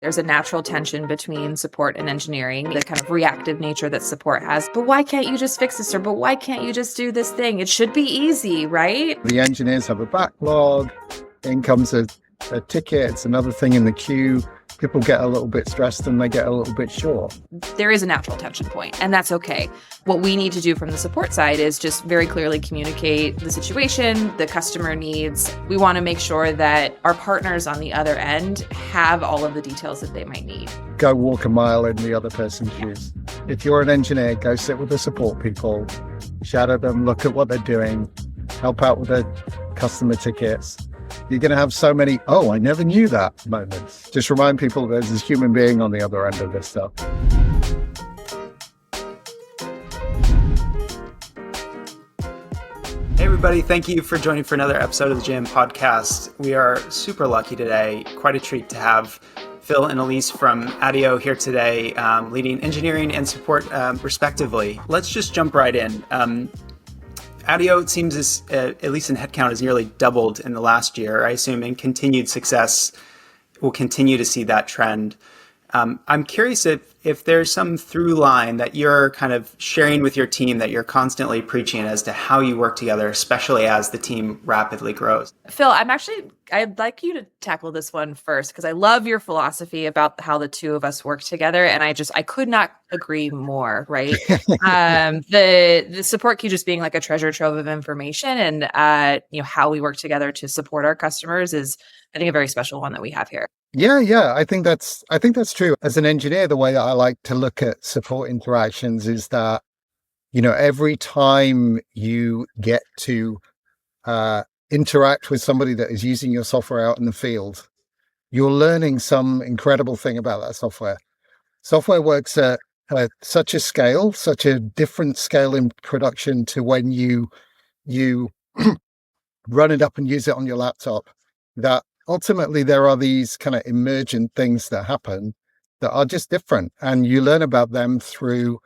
There's a natural tension between support and engineering, the kind of reactive nature that support has. But why can't you just fix this? Or, but why can't you just do this thing? It should be easy, right? The engineers have a backlog. In comes a ticket. It's another thing in the queue. People get a little bit stressed and they get a little bit short. There is a natural tension point, and that's okay. What we need to do from the support side is just very clearly communicate the situation, the customer needs. We want to make sure that our partners on the other end have all of the details that they might need. Go walk a mile in the other person's shoes. If you're an engineer, go sit with the support people, shadow them, look at what they're doing, help out with the customer tickets. You're going to have so many, oh, I never knew that moments. Just remind people there's this human being on the other end of this stuff. Hey, everybody. Thank you for joining for another episode of the JM Podcast. We are super lucky today. Quite a treat to have Phil and Elyse from Attio here today, leading engineering and support respectively. Let's just jump right in. Attio, it seems, at least in headcount, has nearly doubled in the last year. I assume in continued success, we'll continue to see that trend. I'm curious if there's some through line that you're kind of sharing with your team that you're constantly preaching as to how you work together, especially as the team rapidly grows. Phil, I'd like you to tackle this one first, because I love your philosophy about how the two of us work together. And I could not agree more, right? The support queue just being like a treasure trove of information, and how we work together to support our customers is, I think, a very special one that we have here. Yeah. I think that's true. As an engineer, the way that I like to look at support interactions is that, every time you get to interact with somebody that is using your software out in the field, you're learning some incredible thing about that software. Software works at such a scale, such a different scale in production to when you run it up and use it on your laptop, that ultimately there are these kind of emergent things that happen that are just different. And you learn about them through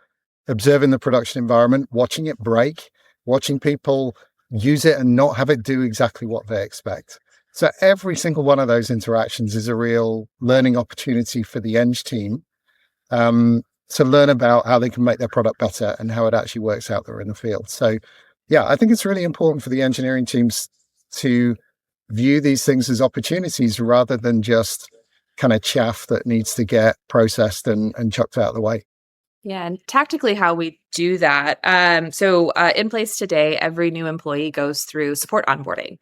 observing the production environment, watching it break, watching people use it and not have it do exactly what they expect. So every single one of those interactions is a real learning opportunity for the eng team to learn about how they can make their product better and how it actually works out there in the field. So yeah, I think it's really important for the engineering teams to view these things as opportunities rather than just kind of chaff that needs to get processed and chucked out of the way. Yeah, and tactically how we do that. So in place today, every new employee goes through support onboarding.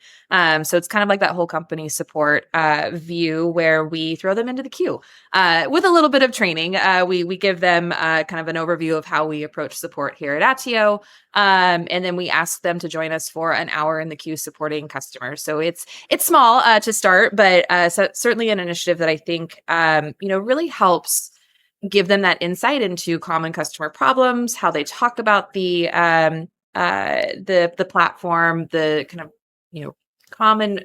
So it's kind of like that whole company support view where we throw them into the queue with a little bit of training. We give them kind of an overview of how we approach support here at Attio. And then we ask them to join us for an hour in the queue supporting customers. So it's small to start, but certainly an initiative that I think really helps give them that insight into common customer problems, how they talk about the platform, the kind of common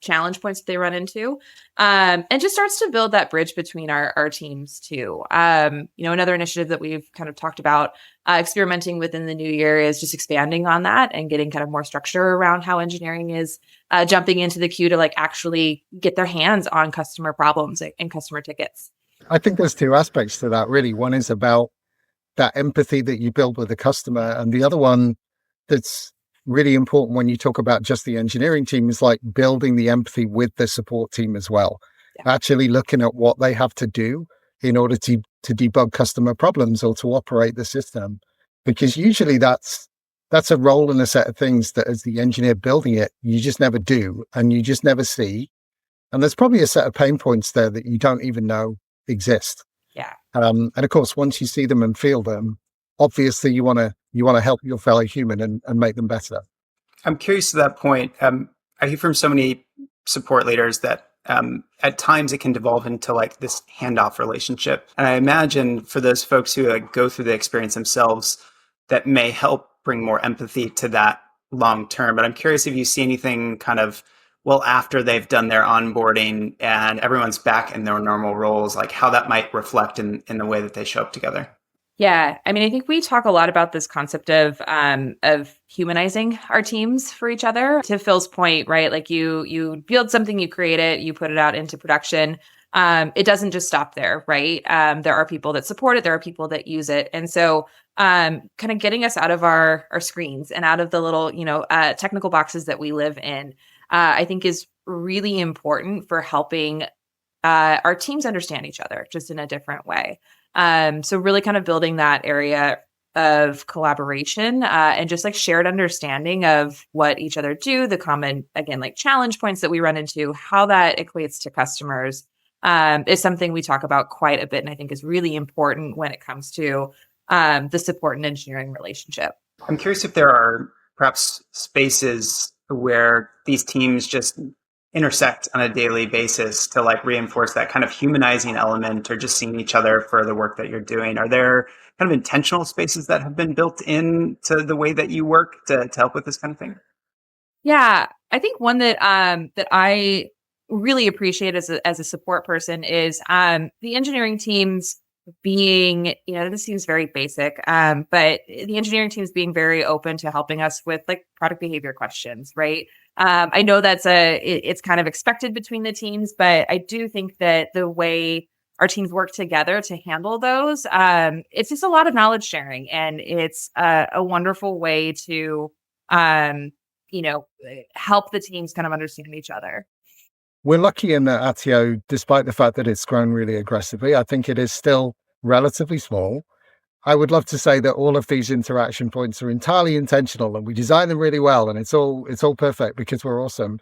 challenge points that they run into, and just starts to build that bridge between our teams too. Another initiative that we've kind of talked about experimenting within the new year is just expanding on that and getting kind of more structure around how engineering is jumping into the queue to like actually get their hands on customer problems and customer tickets. I think there's two aspects to that, really. One is about that empathy that you build with the customer. And the other one that's really important when you talk about just the engineering team is like building the empathy with the support team as well. Yeah. Actually looking at what they have to do in order to debug customer problems or to operate the system. Because usually that's a role and a set of things that as the engineer building it, you just never do and you just never see. And there's probably a set of pain points there that you don't even know exist. Yeah. And of course, once you see them and feel them, obviously you want to help your fellow human and make them better. I'm curious to that point. I hear from so many support leaders that at times it can devolve into like this handoff relationship. And I imagine for those folks who go through the experience themselves, that may help bring more empathy to that long term. But I'm curious if you see anything kind of after they've done their onboarding and everyone's back in their normal roles, like how that might reflect in the way that they show up together. Yeah. I mean, I think we talk a lot about this concept of humanizing our teams for each other. To Phil's point, right? Like you build something, you create it, you put it out into production. it doesn't just stop there, right? There are people that support it, there are people that use it. And so kind of getting us out of our screens and out of the little, technical boxes that we live in, I think is really important for helping our teams understand each other just in a different way. So really kind of building that area of collaboration and just like shared understanding of what each other do, the common, again, like challenge points that we run into, how that equates to customers is something we talk about quite a bit. And I think is really important when it comes to the support and engineering relationship. I'm curious if there are perhaps spaces where these teams just intersect on a daily basis to like reinforce that kind of humanizing element or just seeing each other for the work that you're doing. Are there kind of intentional spaces that have been built into the way that you work to help with this kind of thing? Yeah, I think one that that I really appreciate as a support person is the engineering teams being, this seems very basic, but the engineering teams being very open to helping us with like product behavior questions, right? I know it's kind of expected between the teams, but I do think that the way our teams work together to handle those, it's just a lot of knowledge sharing, and it's a wonderful way to help the teams kind of understand each other. We're lucky in that Attio, despite the fact that it's grown really aggressively, I think it is still relatively small. I would love to say that all of these interaction points are entirely intentional and we design them really well and it's all perfect because we're awesome.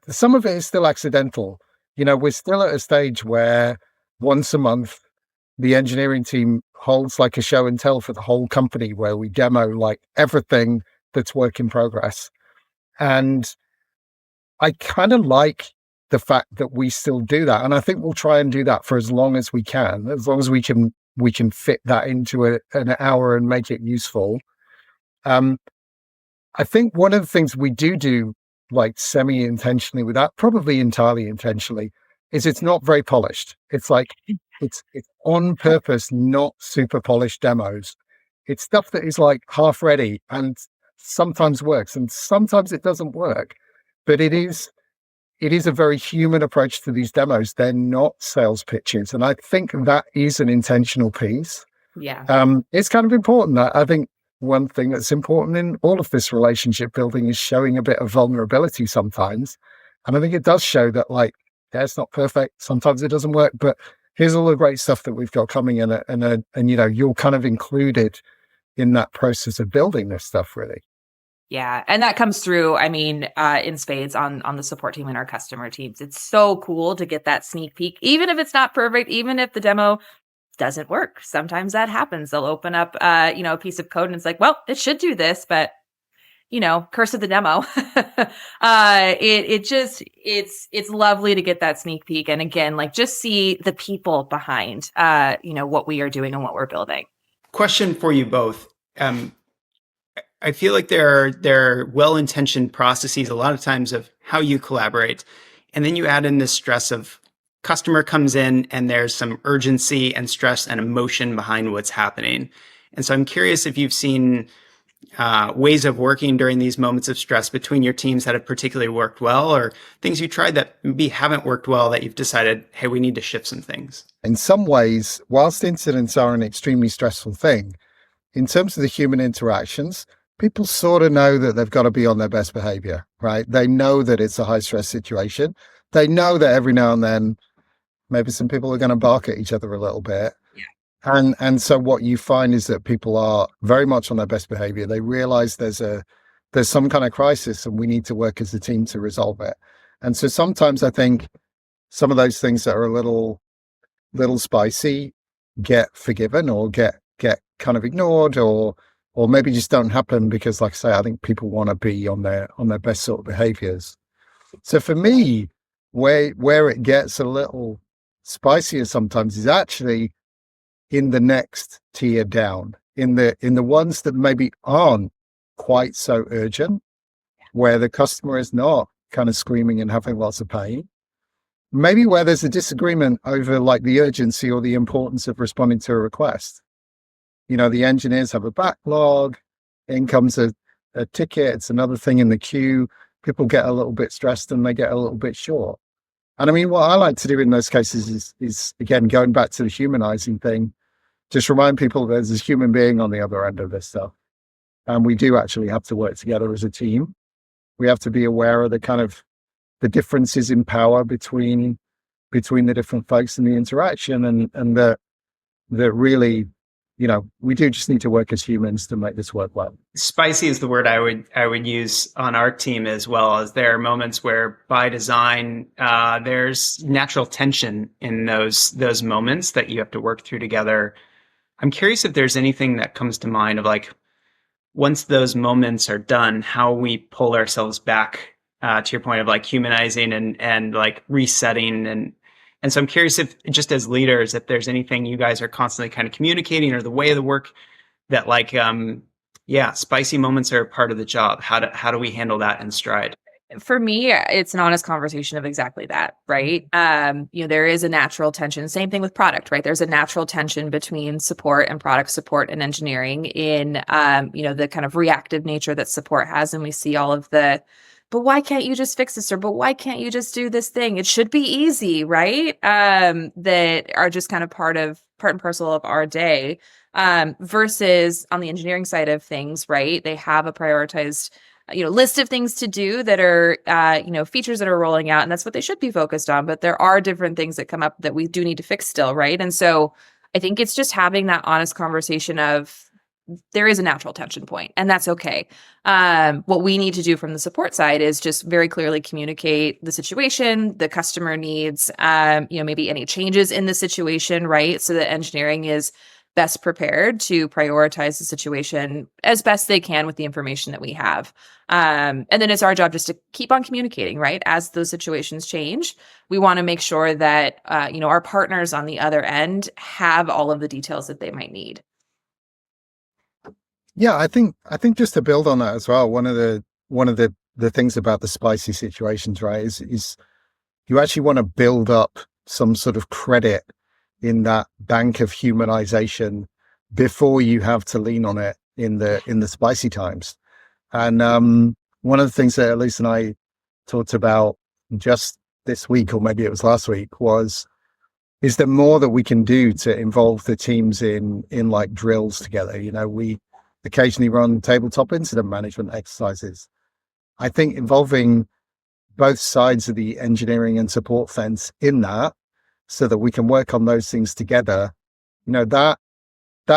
Some of it is still accidental. We're still at a stage where once a month the engineering team holds like a show and tell for the whole company where we demo like everything that's work in progress. And I kind of like the fact that we still do that. And I think we'll try and do that for as long as we can, as long as we can fit that into an hour and make it useful. I think one of the things we do like semi-intentionally with that, probably entirely intentionally, is it's not very polished. It's like, it's on purpose, not super polished demos. It's stuff that is like half ready and sometimes works and sometimes it doesn't work, but it is a very human approach to these demos. They're not sales pitches. And I think that is an intentional piece. Yeah. It's kind of important. I think one thing that's important in all of this relationship building is showing a bit of vulnerability sometimes. And I think it does show that like, yeah, it's not perfect. Sometimes it doesn't work, but here's all the great stuff that we've got coming in and you're kind of included in that process of building this stuff really. Yeah. And that comes through, in spades on the support team and our customer teams. It's so cool to get that sneak peek, even if it's not perfect, even if the demo doesn't work. Sometimes that happens. They'll open up, a piece of code and it's like, well, it should do this, but curse of the demo. It's lovely to get that sneak peek. And again, like just see the people behind, what we are doing and what we're building. Question for you both. I feel like there are well-intentioned processes a lot of times of how you collaborate. And then you add in this stress of customer comes in and there's some urgency and stress and emotion behind what's happening. And so I'm curious if you've seen ways of working during these moments of stress between your teams that have particularly worked well, or things you tried that maybe haven't worked well that you've decided, hey, we need to shift some things. In some ways, whilst incidents are an extremely stressful thing, in terms of the human interactions, people sort of know that they've got to be on their best behavior, right? They know that it's a high stress situation. They know that every now and then, maybe some people are going to bark at each other a little bit. Yeah. And so what you find is that people are very much on their best behavior. They realize there's some kind of crisis and we need to work as a team to resolve it. And so sometimes I think some of those things that are a little spicy get forgiven or get kind of ignored or maybe just don't happen because, like I say, I think people want to be on their best sort of behaviors. So for me, where it gets a little spicier sometimes is actually in the next tier down, in the ones that maybe aren't quite so urgent, where the customer is not kind of screaming and having lots of pain. Maybe where there's a disagreement over like the urgency or the importance of responding to a request. The engineers have a backlog, in comes a ticket, it's another thing in the queue. People get a little bit stressed and they get a little bit short. And I mean, what I like to do in those cases is again, going back to the humanizing thing, just remind people there's this human being on the other end of this stuff. And we do actually have to work together as a team. We have to be aware of the differences in power between the different folks in the interaction, and that really, we do just need to work as humans to make this work well. Spicy is the word I would use on our team as well. As there are moments where, by design, there's natural tension in those moments that you have to work through together. I'm curious if there's anything that comes to mind of like, once those moments are done, how we pull ourselves back to your point of like humanizing and like resetting. And so I'm curious if, just as leaders, if there's anything you guys are constantly kind of communicating, or the way of the work that like, spicy moments are a part of the job. How do we handle that in stride? For me, it's an honest conversation of exactly that, right? There is a natural tension. Same thing with product, right? There's a natural tension between support and product support and engineering in, the kind of reactive nature that support has. And we see all of but why can't you just fix this? Or, but why can't you just do this thing? It should be easy, right? That are just kind of part and parcel of our day. Versus on the engineering side of things, right? They have a prioritized list of things to do that are, features that are rolling out, and that's what they should be focused on. But there are different things that come up that we do need to fix still, right? And so I think it's just having that honest conversation of there is a natural tension point, and that's okay. What we need to do from the support side is just very clearly communicate the situation, the customer needs, maybe any changes in the situation, right? So that engineering is best prepared to prioritize the situation as best they can with the information that we have. And then it's our job just to keep on communicating, right? As those situations change, we want to make sure that, our partners on the other end have all of the details that they might need. Yeah, I think just to build on that as well, one of the things about the spicy situations, right, is you actually want to build up some sort of credit in that bank of humanization before you have to lean on it in the spicy times. And one of the things that Elyse and I talked about just this week, or maybe it was last week, is there more that we can do to involve the teams in like drills together? We occasionally run tabletop incident management exercises. I think involving both sides of the engineering and support fence in that, so that we can work on those things together, that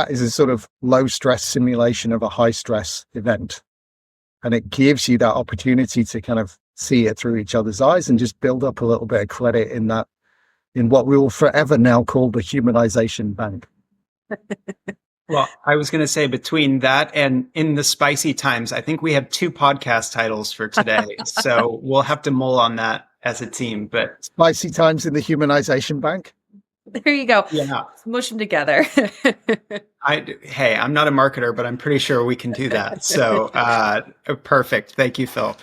is a sort of low stress simulation of a high stress event. And it gives you that opportunity to kind of see it through each other's eyes and just build up a little bit of credit in what we will forever now call the humanization bank. Well, I was going to say, between that and in the spicy times, I think we have 2 podcast titles for today. So we'll have to mull on that as a team. But spicy times in the humanization bank. There you go. Yeah. Smush them together. Hey, I'm not a marketer, but I'm pretty sure we can do that. So perfect. Thank you, Phil.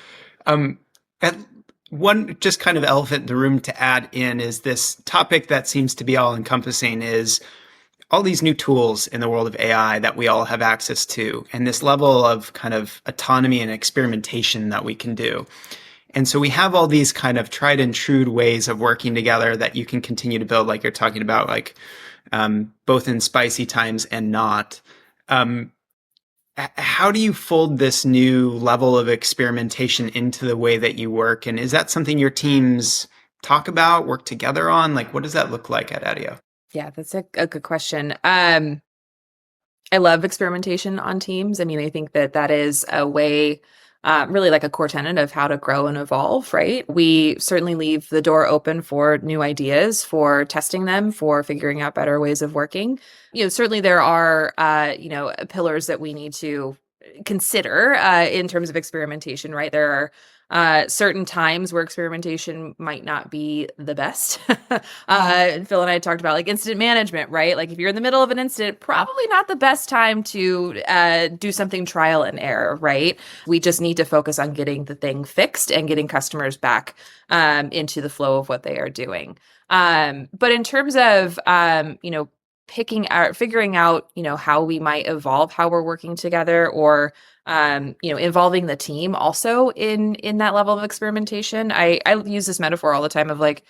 One just kind of elephant in the room to add in is this topic that seems to be all encompassing is all these new tools in the world of AI that we all have access to, and this level of kind of autonomy and experimentation that we can do. And so we have all these kind of tried and true ways of working together that you can continue to build, like you're talking about, like both in spicy times and not. How do you fold this new level of experimentation into the way that you work? And is that something your teams talk about, work together on? Like, what does that look like at Attio? Yeah, that's a good question. I love experimentation on teams. I mean, I think that is a way, really like a core tenet of how to grow and evolve, right? We certainly leave the door open for new ideas, for testing them, for figuring out better ways of working. Certainly there are, pillars that we need to consider in terms of experimentation, right? There are certain times where experimentation might not be the best. Phil and I talked about like incident management, right? Like if you're in the middle of an incident, probably not the best time to do something trial and error, right? We just need to focus on getting the thing fixed and getting customers back into the flow of what they are doing. But in terms of, figuring out, how we might evolve, how we're working together, or involving the team also in that level of experimentation. I use this metaphor all the time of like,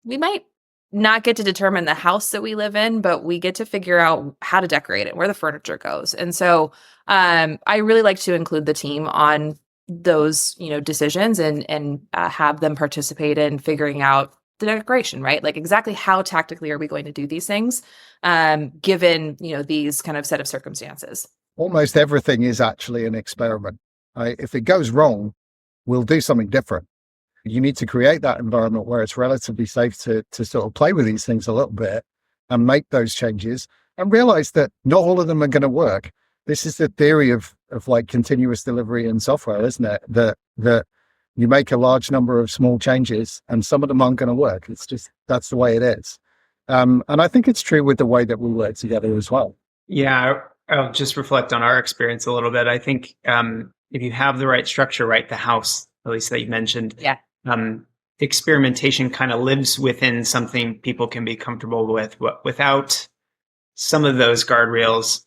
we might not get to determine the house that we live in, but we get to figure out how to decorate it, where the furniture goes. And so I really like to include the team on those, decisions and have them participate in figuring out the decoration, right? Like exactly how tactically are we going to do these things, given, these kind of set of circumstances. Almost everything is actually an experiment. Right? If it goes wrong, we'll do something different. You need to create that environment where it's relatively safe to sort of play with these things a little bit and make those changes and realize that not all of them are going to work. This is the theory of like continuous delivery in software, isn't it? That you make a large number of small changes and some of them aren't going to work. It's just, that's the way it is. And I think it's true with the way that we work together as well. Yeah, I'll just reflect on our experience a little bit. I think if you have the right structure, right, the house, at least that you mentioned, yeah. Experimentation kind of lives within something people can be comfortable with. Without some of those guardrails,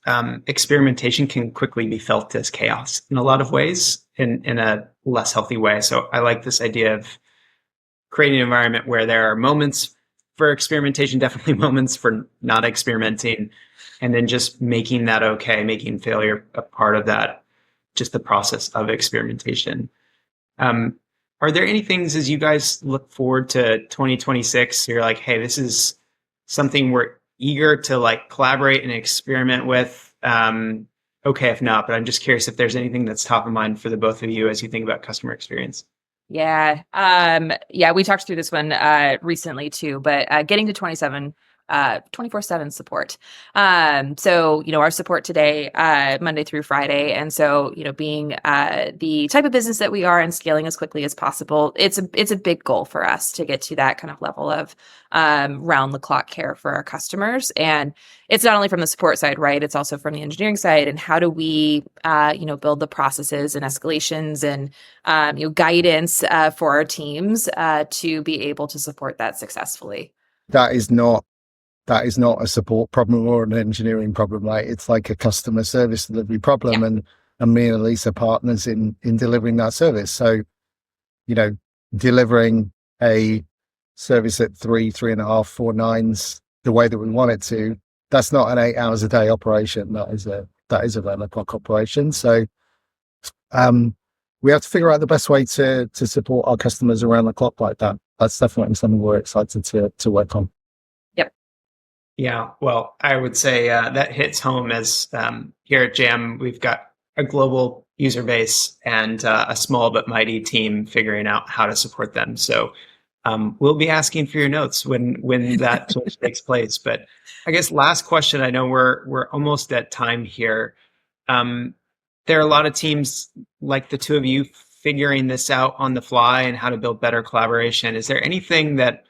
experimentation can quickly be felt as chaos in a lot of ways, in a less healthy way. So I like this idea of creating an environment where there are moments for experimentation, definitely moments for not experimenting, and then just making that okay, making failure a part of that, just the process of experimentation. Are there any things as you guys look forward to 2026, you're like, hey, this is something we're eager to like collaborate and experiment with? Okay, if not, but I'm just curious if there's anything that's top of mind for the both of you as you think about customer experience. Yeah. We talked through this one recently too, but getting to 24/7 support. So, our support today, Monday through Friday. And so, being the type of business that we are and scaling as quickly as possible, it's a big goal for us to get to that kind of level of round the clock care for our customers. And it's not only from the support side, right? It's also from the engineering side. And how do we, build the processes and escalations and, guidance for our teams to be able to support that successfully. That is not a support problem or an engineering problem, right? It's like a customer service delivery problem. Yeah. And me and Elyse are partners in delivering that service. So, delivering a service at 3.5, 4 nines, the way that we want it to, that's not an 8 hours a day operation. That is a round the clock operation. So, we have to figure out the best way to support our customers around the clock like that. That's definitely something we're excited to work on. Yeah, well, I would say that hits home as here at Jam, we've got a global user base and a small but mighty team figuring out how to support them. So we'll be asking for your notes when that switch takes place. But I guess last question, I know we're almost at time here. There are a lot of teams like the two of you figuring this out on the fly and how to build better collaboration. Is there anything that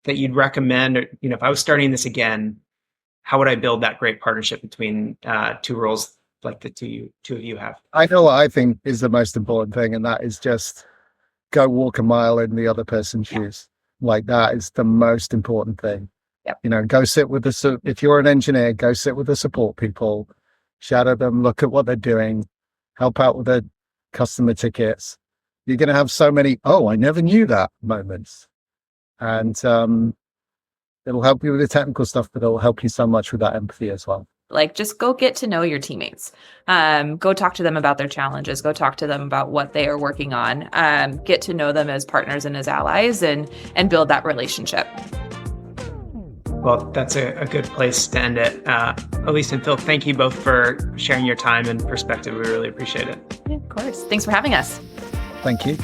that you'd recommend, or, if I was starting this again, how would I build that great partnership between two roles like the two of you have? I know what I think is the most important thing, and that is just go walk a mile in the other person's shoes. Like that is the most important thing. Yep. Go sit with if you're an engineer, go sit with the support people, shadow them, look at what they're doing, help out with the customer tickets. You're going to have so many, oh, I never knew that moments. And it'll help you with the technical stuff, but it'll help you so much with that empathy as well. Like, just go get to know your teammates. Go talk to them about their challenges. Go talk to them about what they are working on. Get to know them as partners and as allies, and build that relationship. Well, that's a good place to end it. Elyse and Phil, thank you both for sharing your time and perspective. We really appreciate it. Yeah, of course. Thanks for having us. Thank you.